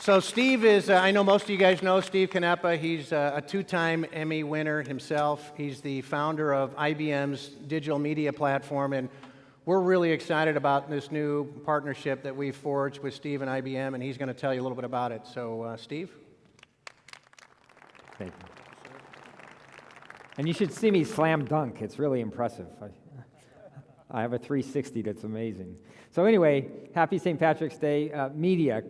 So Steve is, I know most of you guys know Steve Canepa. He's a two-time Emmy winner himself. He's the founder of IBM's digital media platform, and we're really excited about this new partnership that we've forged with Steve and IBM, and he's going to tell you a little bit about it. So, Steve? Thank you. And you should see me slam dunk. It's really impressive. I have a 360 that's amazing. So anyway, happy St. Patrick's Day. Media,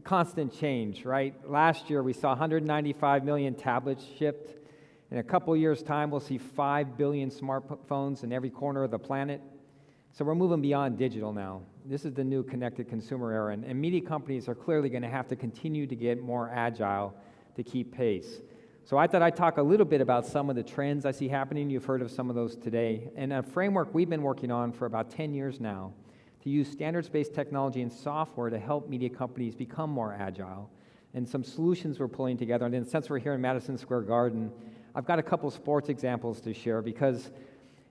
constant change, right? Last year we saw 195 million tablets shipped. In a couple years' time, we'll see 5 billion smartphones in every corner of the planet. So we're moving beyond digital now. This is the new connected consumer era, and media companies are clearly going to have to continue to get more agile to keep pace. So I thought I'd talk a little bit about some of the trends I see happening. You've heard of some of those today. And a framework we've been working on for about 10 years now to use standards-based technology and software to help media companies become more agile, and some solutions we're pulling together. And then since we're here in Madison Square Garden, I've got a couple sports examples to share, because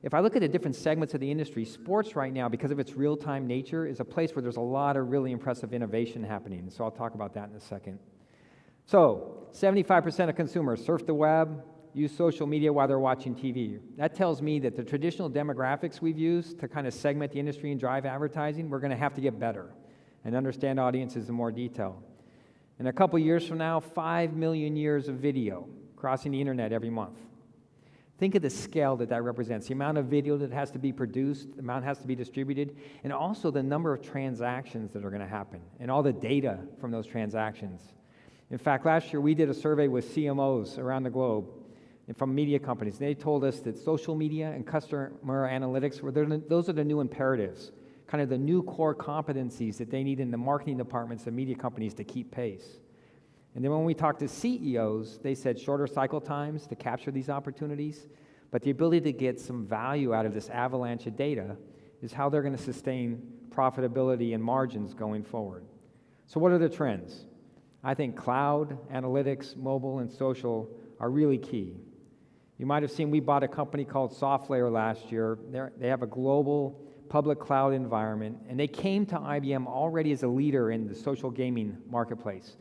if I look at the different segments of the industry, sports right now, because of its real-time nature, is a place where there's a lot of really impressive innovation happening. So I'll talk about that in a second. So 75% of consumers surf the web, use social media while they're watching TV. That tells me that the traditional demographics we've used to kind of segment the industry and drive advertising, we're going to have to get better and understand audiences in more detail. In a couple years from now, 5 million years of video crossing the internet every month. Think of the scale that represents, the amount of video that has to be produced, the amount has to be distributed, and also the number of transactions that are going to happen, and all the data from those transactions. In fact, last year we did a survey with CMOs around the globe and from media companies. They told us that social media and customer analytics, those are the new imperatives, kind of the new core competencies that they need in the marketing departments of media companies to keep pace. And then when we talked to CEOs, they said shorter cycle times to capture these opportunities, but the ability to get some value out of this avalanche of data is how they're going to sustain profitability and margins going forward. So what are the trends? I think cloud, analytics, mobile, and social are really key. You might have seen we bought a company called SoftLayer last year. They have a global public cloud environment, and they came to IBM already as a leader in the social gaming marketplace.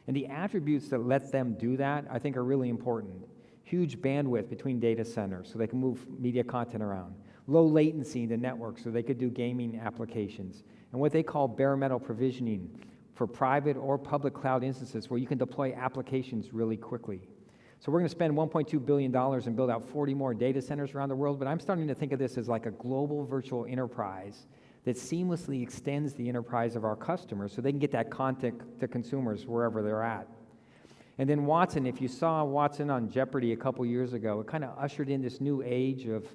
And the attributes that let them do that, I think, are really important. Huge bandwidth between data centers so they can move media content around. Low latency in the network so they could do gaming applications. And what they call bare metal provisioning for private or public cloud instances where you can deploy applications really quickly. So we're going to spend $1.2 billion and build out 40 more data centers around the world, but I'm starting to think of this as like a global virtual enterprise that seamlessly extends the enterprise of our customers so they can get that content to consumers wherever they're at. And then Watson, if you saw Watson on Jeopardy a couple years ago, it kind of ushered in this new age of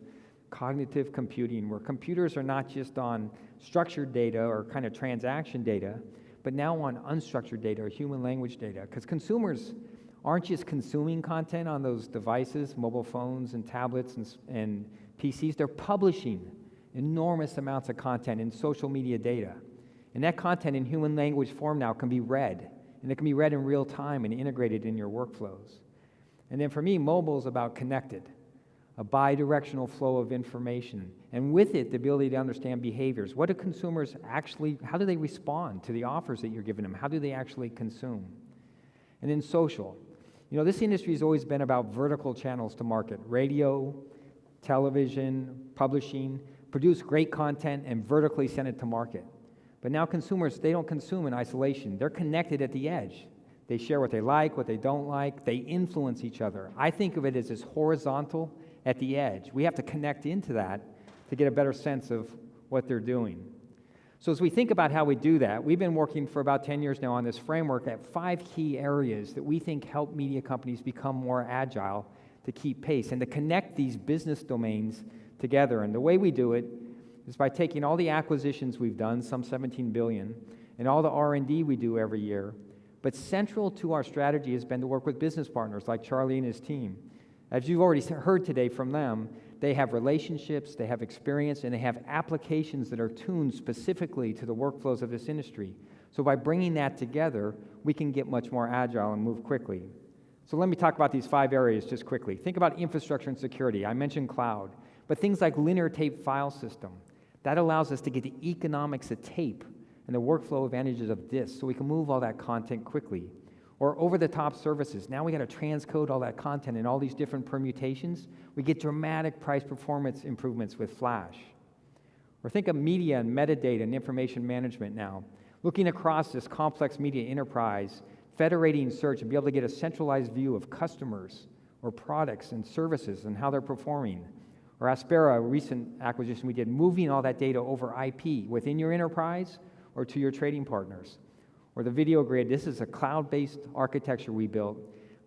cognitive computing where computers are not just on structured data or kind of transaction data, but now on unstructured data or human language data, because consumers aren't just consuming content on those devices, mobile phones and tablets and PCs, they're publishing enormous amounts of content in social media data. And that content in human language form now can be read, and it can be read in real time and integrated in your workflows. And then for me, mobile is about connected, a bi-directional flow of information, and with it, the ability to understand behaviors. What do consumers actually, how do they respond to the offers that you're giving them? How do they actually consume? And then social. You know, this industry has always been about vertical channels to market. Radio, television, publishing, produce great content and vertically send it to market. But now consumers, they don't consume in isolation. They're connected at the edge. They share what they like, what they don't like. They influence each other. I think of it as this horizontal at the edge. We have to connect into that to get a better sense of what they're doing. So as we think about how we do that, we've been working for about 10 years now on this framework at 5 key areas that we think help media companies become more agile to keep pace and to connect these business domains together. And the way we do it is by taking all the acquisitions we've done, some 17 billion, and all the R&D we do every year. But central to our strategy has been to work with business partners like Charlie and his team. As you've already heard today from them, they have relationships, they have experience, and they have applications that are tuned specifically to the workflows of this industry. So by bringing that together, we can get much more agile and move quickly. So let me talk about these 5 areas just quickly. Think about infrastructure and security. I mentioned cloud, but things like linear tape file system. That allows us to get the economics of tape and the workflow advantages of this so we can move all that content quickly. Or over-the-top services. Now we got to transcode all that content in all these different permutations. We get dramatic price performance improvements with Flash. Or think of media and metadata and information management now. Looking across this complex media enterprise, federating search and be able to get a centralized view of customers or products and services and how they're performing. Or Aspera, a recent acquisition we did, moving all that data over IP within your enterprise or to your trading partners. Or the video grid, this is a cloud-based architecture we built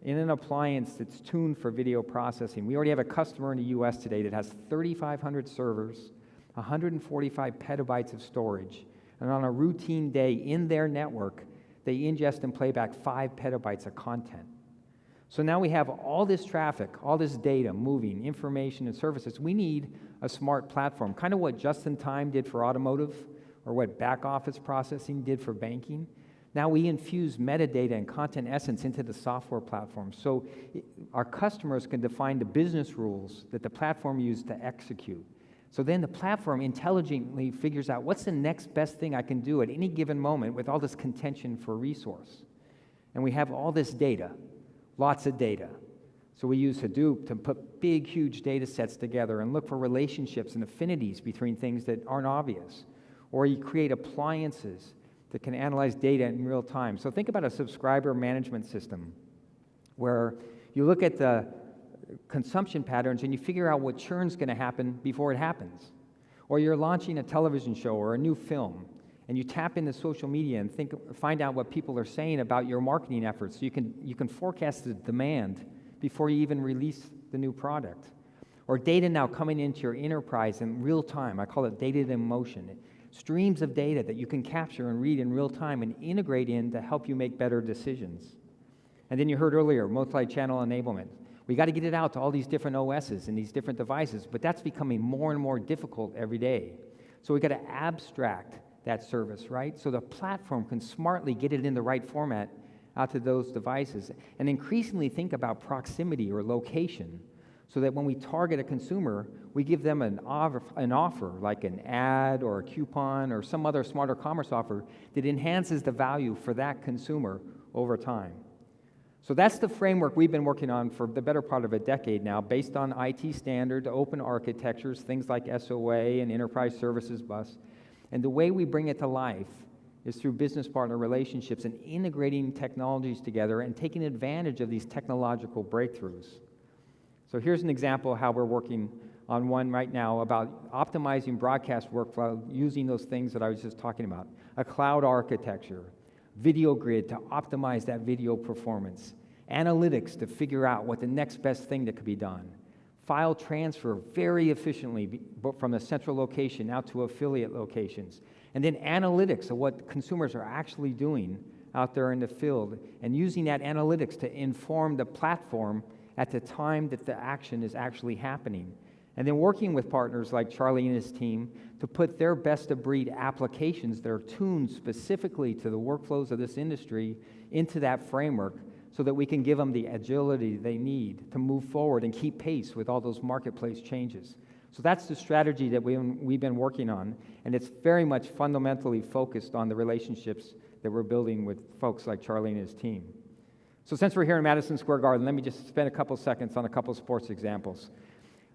in an appliance that's tuned for video processing. We already have a customer in the US today that has 3,500 servers, 145 petabytes of storage, and on a routine day in their network, they ingest and play back 5 petabytes of content. So now we have all this traffic, all this data moving, information and services. We need a smart platform, kind of what just-in-time did for automotive or what back-office processing did for banking. Now we infuse metadata and content essence into the software platform so our customers can define the business rules that the platform used to execute. So then the platform intelligently figures out what's the next best thing I can do at any given moment with all this contention for resource. And we have all this data, lots of data. So we use Hadoop to put big, huge data sets together and look for relationships and affinities between things that aren't obvious. Or you create appliances that can analyze data in real time. So think about a subscriber management system where you look at the consumption patterns and you figure out what churn's going to happen before it happens. Or you're launching a television show or a new film and you tap into social media and find out what people are saying about your marketing efforts so you can forecast the demand before you even release the new product. Or data now coming into your enterprise in real time. I call it data in motion. Streams of data that you can capture and read in real time and integrate in to help you make better decisions. And then you heard earlier, multi-channel enablement. We got to get it out to all these different OSs and these different devices, but that's becoming more and more difficult every day. So we got to abstract that service, right? So the platform can smartly get it in the right format out to those devices and increasingly think about proximity or location so that when we target a consumer, we give them an offer like an ad or a coupon or some other smarter commerce offer that enhances the value for that consumer over time. So that's the framework we've been working on for the better part of a decade now, based on IT standard, open architectures, things like SOA and Enterprise Services Bus. And the way we bring it to life is through business partner relationships and integrating technologies together and taking advantage of these technological breakthroughs. So here's an example of how we're working on one right now about optimizing broadcast workflow using those things that I was just talking about. A cloud architecture, video grid to optimize that video performance, analytics to figure out what the next best thing that could be done, file transfer very efficiently from a central location out to affiliate locations, and then analytics of what consumers are actually doing out there in the field, and using that analytics to inform the platform at the time that the action is actually happening. And then working with partners like Charlie and his team to put their best-of-breed applications that are tuned specifically to the workflows of this industry into that framework so that we can give them the agility they need to move forward and keep pace with all those marketplace changes. So that's the strategy that we've been working on, and it's very much fundamentally focused on the relationships that we're building with folks like Charlie and his team. So since we're here in Madison Square Garden, let me just spend a couple seconds on a couple sports examples.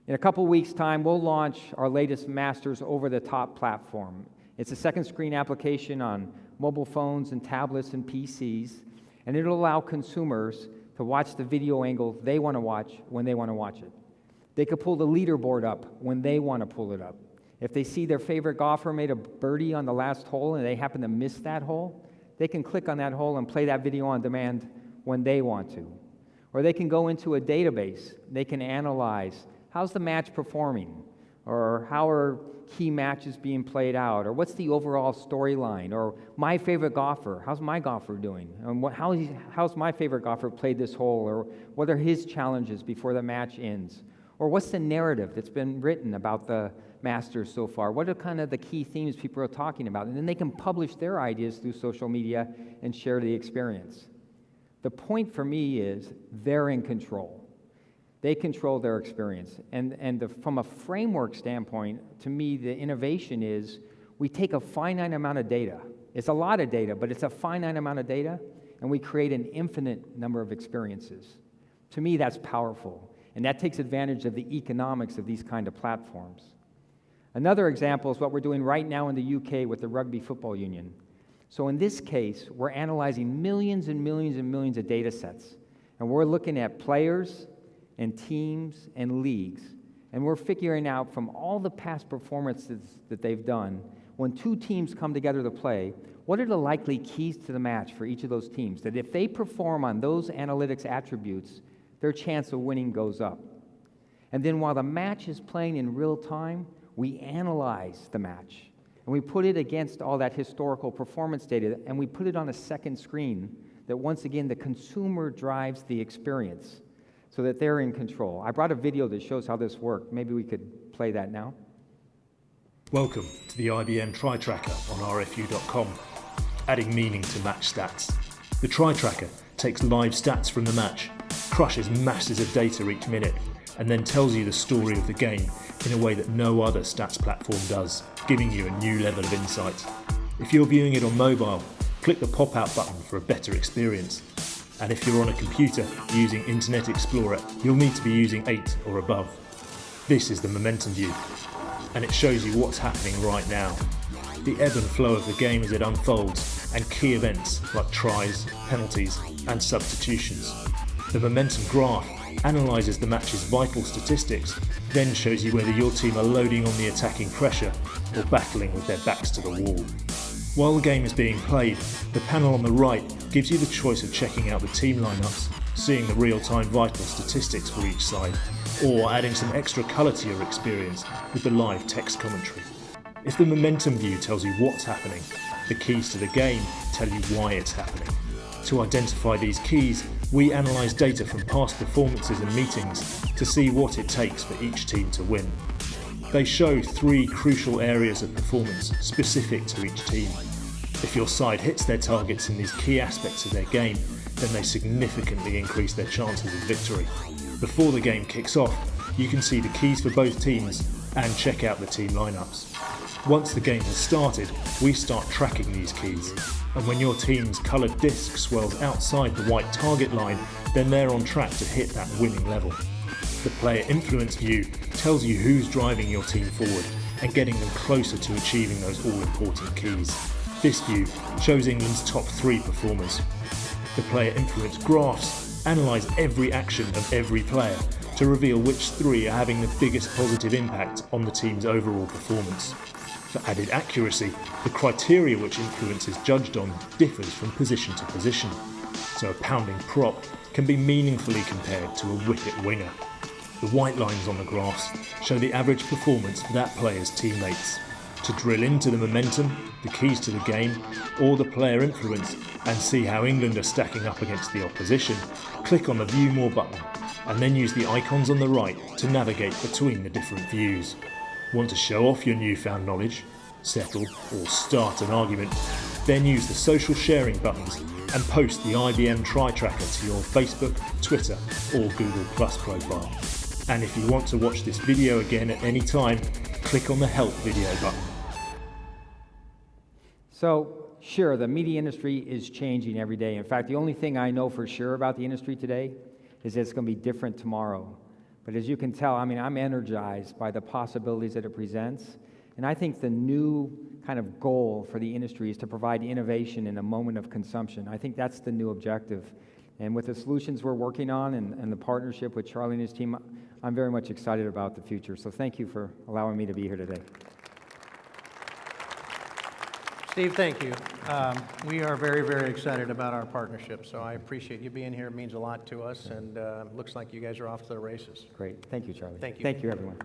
In a couple weeks' time, we'll launch our latest Masters over-the-top platform. It's a second screen application on mobile phones and tablets and PCs, and it'll allow consumers to watch the video angle they want to watch when they want to watch it. They could pull the leaderboard up when they want to pull it up. If they see their favorite golfer made a birdie on the last hole and they happen to miss that hole, they can click on that hole and play that video on demand when they want to. Or they can go into a database. They can analyze, how's the match performing? Or how are key matches being played out? Or what's the overall storyline? Or my favorite golfer, how's my golfer doing? And how's my favorite golfer played this hole? Or what are his challenges before the match ends? Or what's the narrative that's been written about the Masters so far? What are kind of the key themes people are talking about? And then they can publish their ideas through social media and share the experience. The point for me is they're in control. They control their experience. And from a framework standpoint, to me, the innovation is we take a finite amount of data, It's a lot of data, but it's a finite amount of data, and we create an infinite number of experiences. To me, that's powerful, and that takes advantage of the economics of these kind of platforms. Another example is what we're doing right now in the UK with the Rugby Football Union. So in this case, we're analyzing millions and millions and millions of data sets, and we're looking at players and teams and leagues, and we're figuring out from all the past performances that they've done, when two teams come together to play, what are the likely keys to the match for each of those teams? That if they perform on those analytics attributes, their chance of winning goes up. And then while the match is playing in real time, we analyze the match. And we put it against all that historical performance data, and we put it on a second screen that, once again, the consumer drives the experience so that they're in control. I brought a video that shows how this worked. Maybe we could play that now. Welcome to the IBM Try Tracker on rfu.com, adding meaning to match stats. The Try Tracker takes live stats from the match, crushes masses of data each minute, and then tells you the story of the game in a way that no other stats platform does, giving you a new level of insight. If you're viewing it on mobile, click the pop-out button for a better experience. And if you're on a computer using Internet Explorer, you'll need to be using 8 or above. This is the Momentum view, and it shows you what's happening right now. The ebb and flow of the game as it unfolds, and key events like tries, penalties, and substitutions. The Momentum graph analyses the match's vital statistics, then shows you whether your team are loading on the attacking pressure or battling with their backs to the wall. While the game is being played, the panel on the right gives you the choice of checking out the team lineups, seeing the real-time vital statistics for each side, or adding some extra colour to your experience with the live text commentary. If the Momentum view tells you what's happening, the keys to the game tell you why it's happening. To identify these keys, we analyse data from past performances and meetings to see what it takes for each team to win. They show 3 crucial areas of performance specific to each team. If your side hits their targets in these key aspects of their game, then they significantly increase their chances of victory. Before the game kicks off, you can see the keys for both teams and check out the team lineups. Once the game has started, we start tracking these keys, and when your team's coloured disc swells outside the white target line, then they're on track to hit that winning level. The player influence view tells you who's driving your team forward and getting them closer to achieving those all-important keys. This view shows England's top 3 performers. The player influence graphs analyse every action of every player to reveal which 3 are having the biggest positive impact on the team's overall performance. For added accuracy, the criteria which influence is judged on differs from position to position, so a pounding prop can be meaningfully compared to a wicket winger. The white lines on the graphs show the average performance for that player's teammates. To drill into the momentum, the keys to the game, or the player influence and see how England are stacking up against the opposition, click on the View More button and then use the icons on the right to navigate between the different views. Want to show off your newfound knowledge, settle or start an argument? Then use the social sharing buttons and post the IBM Try Tracker to your Facebook, Twitter or Google Plus profile. And if you want to watch this video again at any time, click on the Help video button. So, sure, the media industry is changing every day. In fact, the only thing I know for sure about the industry today is that it's going to be different tomorrow. But as you can tell, I'm energized by the possibilities that it presents. And I think the new kind of goal for the industry is to provide innovation in a moment of consumption. I think that's the new objective. And with the solutions we're working on and the partnership with Charlie and his team, I'm very much excited about the future. So thank you for allowing me to be here today. Steve, thank you. We are very, very excited about our partnership, so I appreciate you being here. It means a lot to us, and looks like you guys are off to the races. Great. Thank you, Charlie. Thank you. Thank you, everyone.